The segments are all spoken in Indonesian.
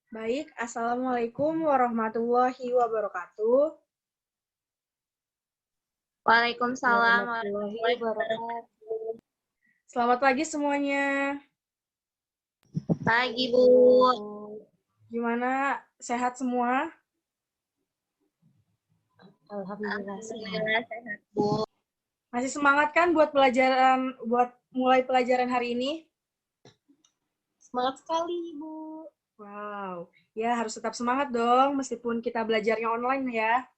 Baik, Assalamualaikum warahmatullahi wabarakatuh. Waalaikumsalam Warahmatullahi warahmatullahi wabarakatuh. Selamat pagi semuanya. wabarakatuh. Pagi, Bu. Gimana? Sehat semua? Alhamdulillah sehat. Alhamdulillah sehat, Bu. Masih semangat kan buat mulai pelajaran hari ini? Semangat sekali, Bu. Wow, ya harus tetap semangat dong meskipun kita belajarnya online ya.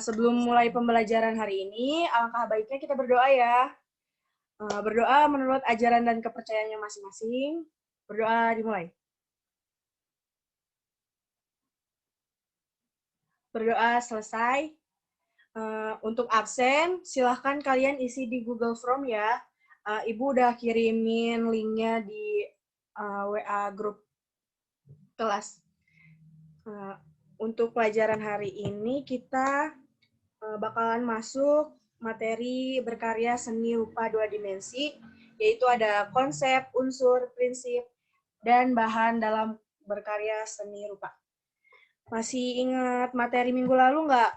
Sebelum mulai pembelajaran hari ini, alangkah baiknya kita berdoa ya. Berdoa menurut ajaran dan kepercayaannya masing-masing. Berdoa dimulai. Berdoa selesai. Untuk absen, silahkan kalian isi di Google Form ya. Ibu udah kirimin linknya di WA grup kelas. Untuk pelajaran hari ini kita bakalan masuk materi berkarya seni rupa 2 dimensi, yaitu ada konsep, unsur, prinsip, dan bahan dalam berkarya seni rupa. Masih ingat materi minggu lalu nggak?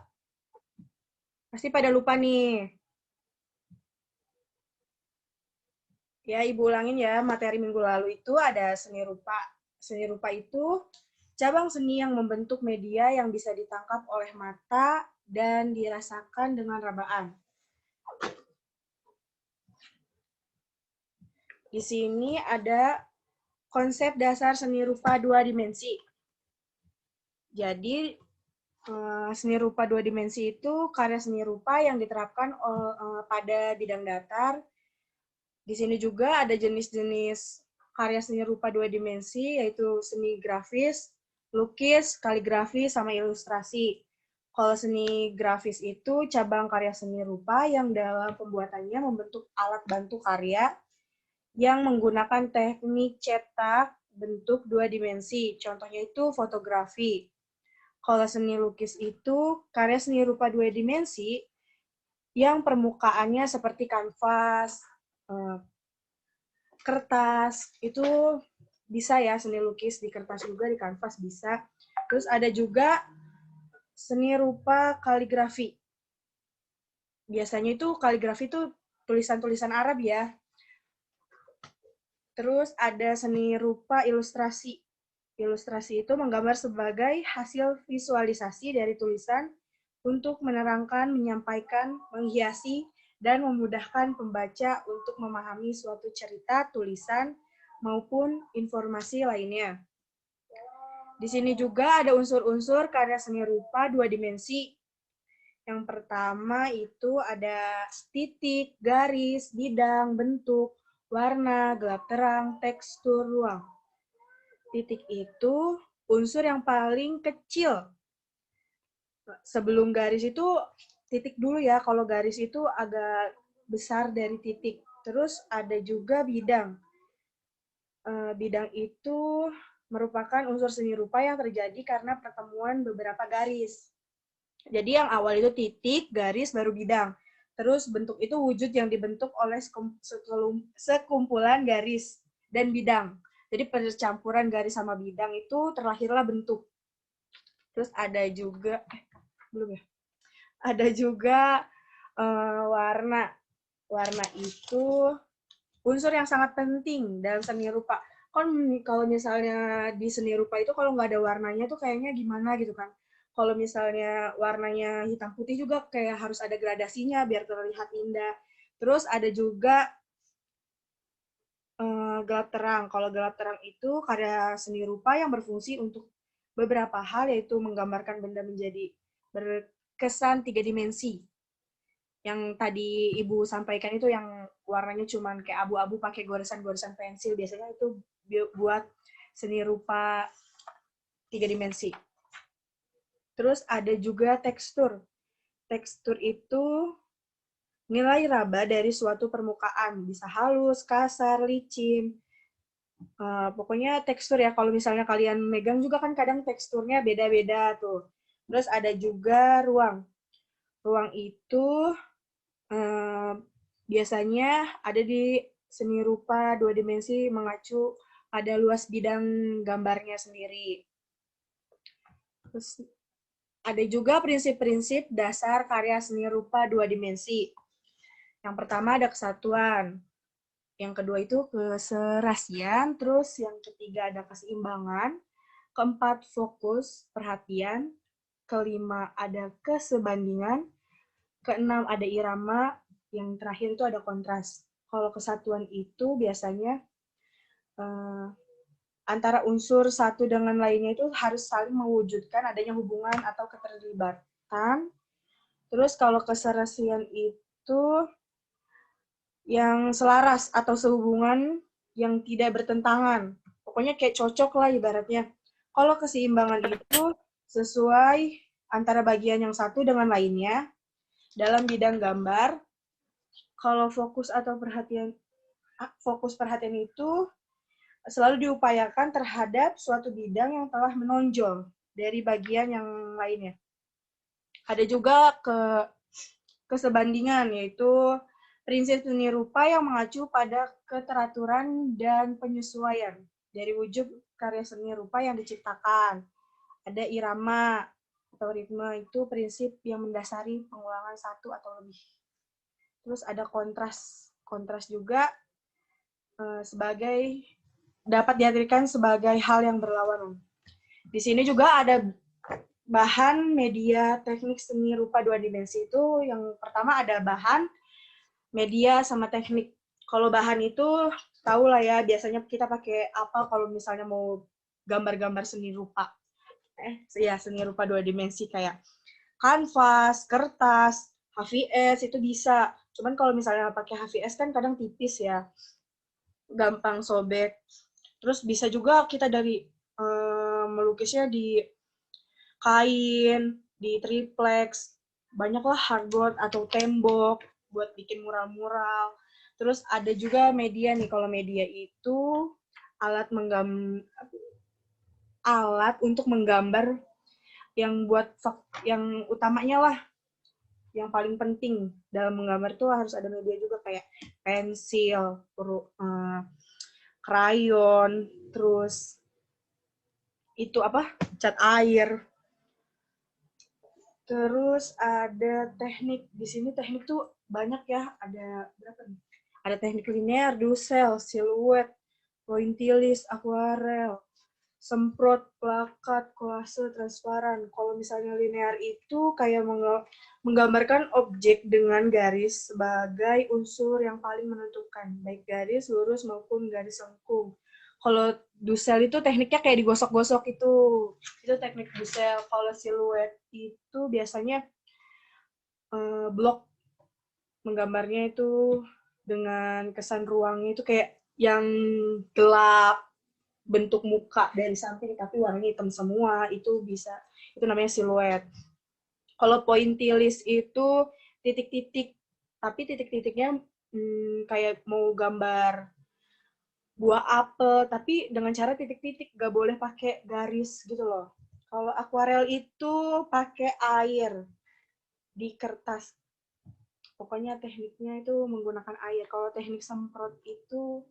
Pasti pada lupa nih. Ya, Ibu ulangin ya, materi minggu lalu itu ada seni rupa. Seni rupa itu cabang seni yang membentuk media yang bisa ditangkap oleh mata dan dirasakan dengan rabaan. Di sini ada konsep dasar seni rupa 2 dimensi. Jadi, seni rupa 2 dimensi itu karya seni rupa yang diterapkan pada bidang datar. Di sini juga ada jenis-jenis karya seni rupa 2 dimensi, yaitu seni grafis, lukis, kaligrafi, sama ilustrasi. Kalau seni grafis itu cabang karya seni rupa yang dalam pembuatannya membentuk alat bantu karya yang menggunakan teknik cetak bentuk 2 dimensi. Contohnya itu fotografi. Kalau seni lukis itu karya seni rupa 2 dimensi yang permukaannya seperti kanvas, kertas, itu bisa ya seni lukis di kertas juga, di kanvas bisa. Terus ada juga seni rupa kaligrafi. Biasanya itu kaligrafi itu tulisan-tulisan Arab ya. Terus ada seni rupa ilustrasi. Ilustrasi itu menggambar sebagai hasil visualisasi dari tulisan untuk menerangkan, menyampaikan, menghiasi, dan memudahkan pembaca untuk memahami suatu cerita, tulisan, maupun informasi lainnya. Di sini juga ada unsur-unsur karya seni rupa 2 dimensi. Yang pertama itu ada titik, garis, bidang, bentuk, warna, gelap terang, tekstur, ruang. Titik itu unsur yang paling kecil. Sebelum garis itu titik dulu ya, kalau garis itu agak besar dari titik. Terus ada juga bidang. Bidang itu merupakan unsur seni rupa yang terjadi karena pertemuan beberapa garis. Jadi yang awal itu titik, garis, baru bidang. Terus bentuk itu wujud yang dibentuk oleh sekumpulan garis dan bidang. Jadi percampuran garis sama bidang itu terlahirlah bentuk. Terus ada juga, belum ya? Ada juga warna. Warna itu unsur yang sangat penting dalam seni rupa. Kan kalau misalnya di seni rupa itu kalau nggak ada warnanya tuh kayaknya gimana gitu kan. Kalau misalnya warnanya hitam putih juga kayak harus ada gradasinya biar terlihat indah. Terus ada juga gelap terang. Kalau gelap terang itu karya seni rupa yang berfungsi untuk beberapa hal, yaitu menggambarkan benda menjadi berkesan 3 dimensi. Yang tadi Ibu sampaikan itu yang warnanya cuman kayak abu-abu pakai goresan-goresan pensil, biasanya itu buat seni rupa 3 dimensi. Terus ada juga tekstur. Tekstur itu nilai raba dari suatu permukaan, bisa halus, kasar, licin. Pokoknya tekstur ya, kalau misalnya kalian megang juga kan kadang teksturnya beda-beda tuh. Terus ada juga ruang. Ruang itu biasanya ada di seni rupa 2 dimensi mengacu pada luas bidang gambarnya sendiri. Terus ada juga prinsip-prinsip dasar karya seni rupa dua dimensi. Yang pertama ada kesatuan. Yang kedua itu keserasian. Terus yang ketiga ada keseimbangan. Keempat fokus perhatian. Kelima ada kesebandingan. Keenam ada irama. Yang terakhir itu ada kontras. Kalau kesatuan itu biasanya antara unsur satu dengan lainnya itu harus saling mewujudkan adanya hubungan atau keterlibatan. Terus kalau keserasian itu yang selaras atau sehubungan yang tidak bertentangan. Pokoknya kayak cocok lah ibaratnya. Kalau keseimbangan itu sesuai antara bagian yang satu dengan lainnya dalam bidang gambar. Kalau fokus perhatian itu selalu diupayakan terhadap suatu bidang yang telah menonjol dari bagian yang lainnya. Ada juga kesebandingan, yaitu prinsip seni rupa yang mengacu pada keteraturan dan penyesuaian dari wujud karya seni rupa yang diciptakan. Ada irama atau ritme, itu prinsip yang mendasari pengulangan satu atau lebih. Terus ada kontras. Kontras juga dapat diartikan sebagai hal yang berlawanan. Di sini juga ada bahan, media, teknik seni rupa dua dimensi itu. Yang pertama ada bahan, media, sama teknik. Kalau bahan itu tahu lah ya, biasanya kita pakai apa kalau misalnya mau gambar-gambar seni rupa. Seni rupa dua dimensi kayak kanvas, kertas, HVS itu bisa. Cuman kalau misalnya pakai HVS kan kadang tipis ya, gampang sobek. Terus bisa juga kita dari melukisnya di kain, di triplex, banyaklah hardboard atau tembok buat bikin mural-mural. Terus ada juga media nih, kalau media itu alat untuk menggambar yang utamanya lah, yang paling penting dalam menggambar tuh harus ada media juga kayak pensil, krayon, terus itu cat air. Terus ada teknik. Di sini teknik tuh banyak ya. Ada berapa nih? Ada teknik linear, dusel, siluet, pointillis, akuarel, semprot, plakat, kolase, transparan. Kalau misalnya linear itu kayak menggambarkan objek dengan garis sebagai unsur yang paling menentukan, baik garis lurus maupun garis lengkung. Kalau dusel itu tekniknya kayak digosok-gosok itu teknik dusel. Kalau siluet itu biasanya blok, menggambarnya itu dengan kesan ruangnya itu kayak yang gelap, bentuk muka dari samping tapi warnanya hitam semua, itu namanya siluet. Kalau pointillis itu titik-titik, tapi titik-titiknya kayak mau gambar buah apel, tapi dengan cara titik-titik, gak boleh pakai garis gitu loh. Kalau akuarel itu pakai air di kertas. Pokoknya tekniknya itu menggunakan air. Kalau teknik semprot itu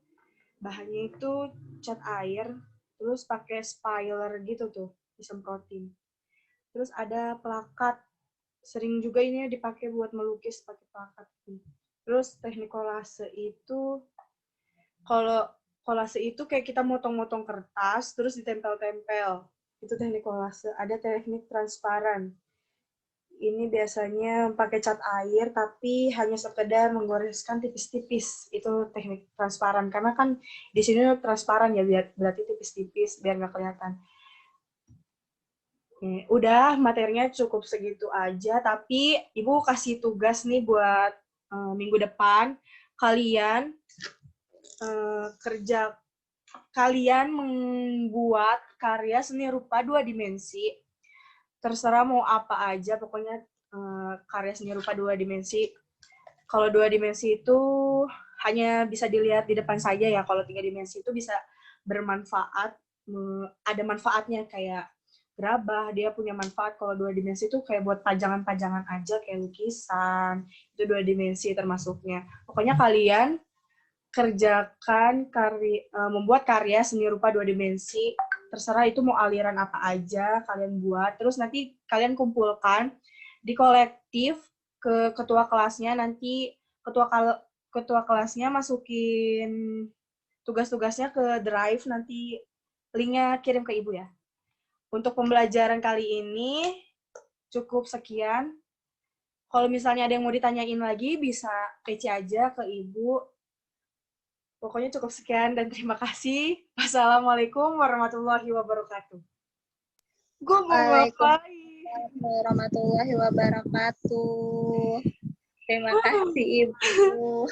bahannya itu cat air, terus pakai spailer gitu tuh, disemprotin. Terus ada plakat. Sering juga ini dipakai buat melukis pakai plakat. Terus teknik kolase itu, kalau kolase itu kayak kita motong-motong kertas, terus ditempel-tempel. Itu teknik kolase. Ada teknik transparan. Ini biasanya pakai cat air, tapi hanya sekedar menggoreskan tipis-tipis. Itu teknik transparan. Karena kan di sini transparan ya, berarti tipis-tipis, biar nggak kelihatan. Udah, materinya cukup segitu aja. Tapi Ibu kasih tugas nih buat minggu depan. Kalian membuat karya seni rupa dua dimensi. Terserah mau apa aja, pokoknya karya seni rupa dua dimensi. Kalau dua dimensi itu hanya bisa dilihat di depan saja ya. Kalau tiga dimensi itu bisa bermanfaat, ada manfaatnya kayak gerabah, dia punya manfaat. Kalau dua dimensi itu kayak buat pajangan-pajangan aja, kayak lukisan, itu dua dimensi termasuknya. Pokoknya kalian kerjakan membuat karya seni rupa dua dimensi, terserah itu mau aliran apa aja kalian buat. Terus nanti kalian kumpulkan di kolektif ke ketua kelasnya. Nanti ketua kelasnya masukin tugas-tugasnya ke Drive, nanti linknya kirim ke Ibu ya. Untuk pembelajaran kali ini cukup sekian. Kalau misalnya ada yang mau ditanyain lagi, bisa PC aja ke Ibu. Pokoknya cukup sekian dan terima kasih. Wassalamualaikum warahmatullahi wabarakatuh. Gue mau ngapain? Warahmatullahi wabarakatuh. Terima kasih Ibu.